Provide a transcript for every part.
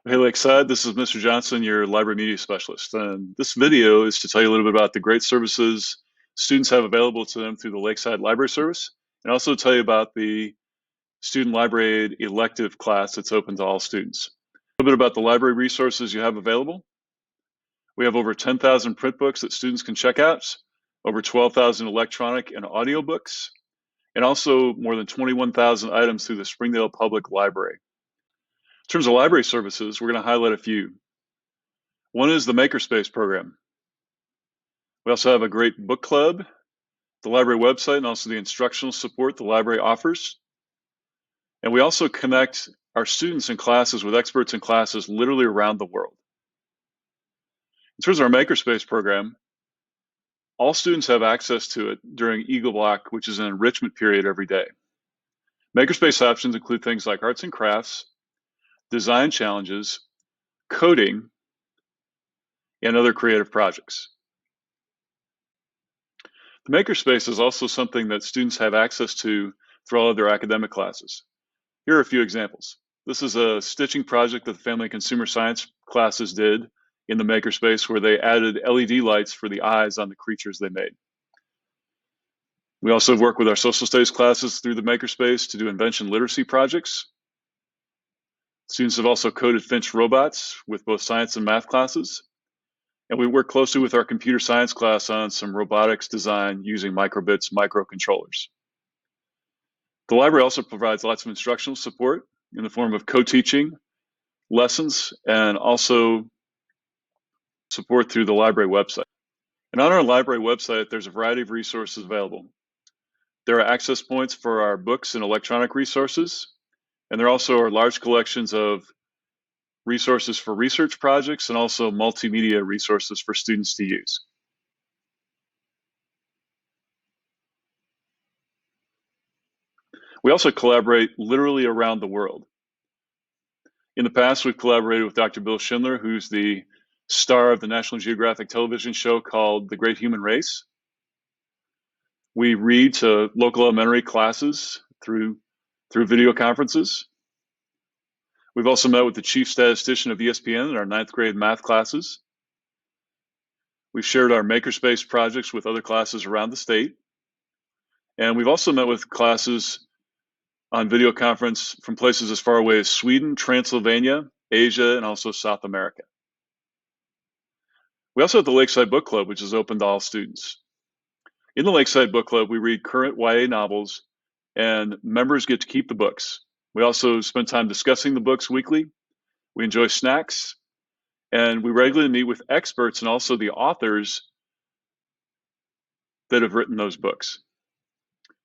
Hey Lakeside, this is Mr. Johnson, your library media specialist. And this video is to tell you a little bit about the great services students have available to them through the Lakeside Library Service, and also tell you about the Student Library Aide elective class that's open to all students. A little bit about the library resources you have available. We have over 10,000 print books that students can check out, over 12,000 electronic and audio books, and also more than 21,000 items through the Springdale Public Library. In terms of library services, we're going to highlight a few. One is the Makerspace program. We also have a great book club, the library website, and also the instructional support the library offers. And we also connect our students in classes with experts in classes literally around the world. In terms of our Makerspace program, all students have access to it during Eagle Block, which is an enrichment period every day. Makerspace options include things like arts and crafts, design challenges, coding, and other creative projects. The Makerspace is also something that students have access to through all of their academic classes. Here are a few examples. This is a stitching project that the Family and Consumer Science classes did in the Makerspace, where they added LED lights for the eyes on the creatures they made. We also work with our social studies classes through the Makerspace to do invention literacy projects. Students have also coded Finch robots with both science and math classes. And we work closely with our computer science class on some robotics design using microbits microcontrollers. The library also provides lots of instructional support in the form of co-teaching, lessons, and also support through the library website. And on our library website, there's a variety of resources available. There are access points for our books and electronic resources, and there also are large collections of resources for research projects and also multimedia resources for students to use. We also collaborate literally around the world. In the past, we've collaborated with Dr. Bill Schindler, who's the star of the National Geographic television show called The Great Human Race. We read to local elementary classes through video conferences. We've also met with the chief statistician of ESPN in our 9th grade math classes. We've shared our Makerspace projects with other classes around the state. And we've also met with classes on video conference from places as far away as Sweden, Transylvania, Asia, and also South America. We also have the Lakeside Book Club, which is open to all students. In the Lakeside Book Club, we read current YA novels, and members get to keep the books. We also spend time discussing the books weekly. We enjoy snacks, and we regularly meet with experts and also the authors that have written those books.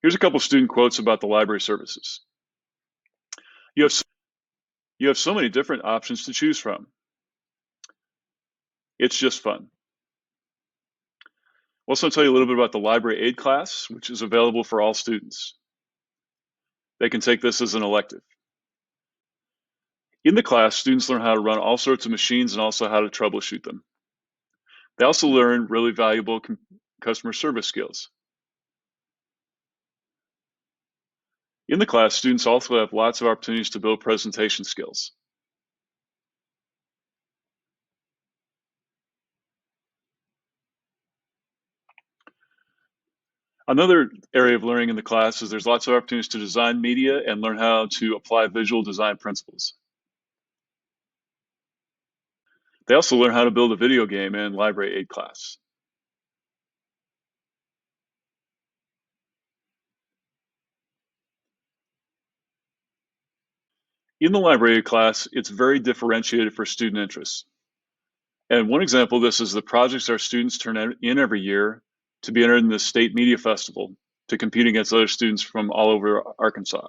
Here's a couple student quotes about the library services. You have so many different options to choose from. It's just fun. We'll also tell you a little bit about the Library Aide class, which is available for all students. They can take this as an elective. In the class, students learn how to run all sorts of machines and also how to troubleshoot them. They also learn really valuable customer service skills. In the class, students also have lots of opportunities to build presentation skills. Another area of learning in the class is there's lots of opportunities to design media and learn how to apply visual design principles. They also learn how to build a video game in Library Aide class. In the Library Aide class, it's very differentiated for student interests. And one example of this is the projects our students turn in every year to be entered in the State Media Festival to compete against other students from all over Arkansas.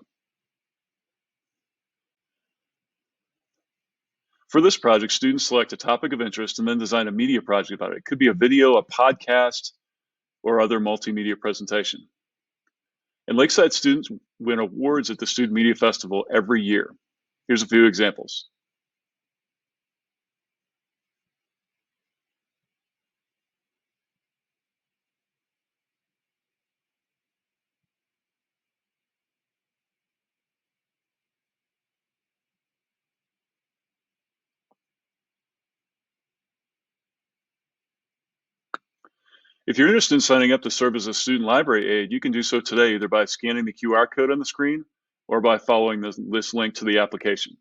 For this project, students select a topic of interest and then design a media project about it. It could be a video, a podcast, or other multimedia presentation. And Lakeside students win awards at the Student Media Festival every year. Here's a few examples. If you're interested in signing up to serve as a student library aide, you can do so today either by scanning the QR code on the screen or by following this link to the application.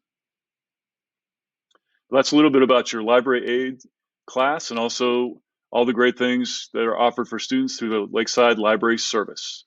That's a little bit about your library aide class and also all the great things that are offered for students through the Lakeside Library Service.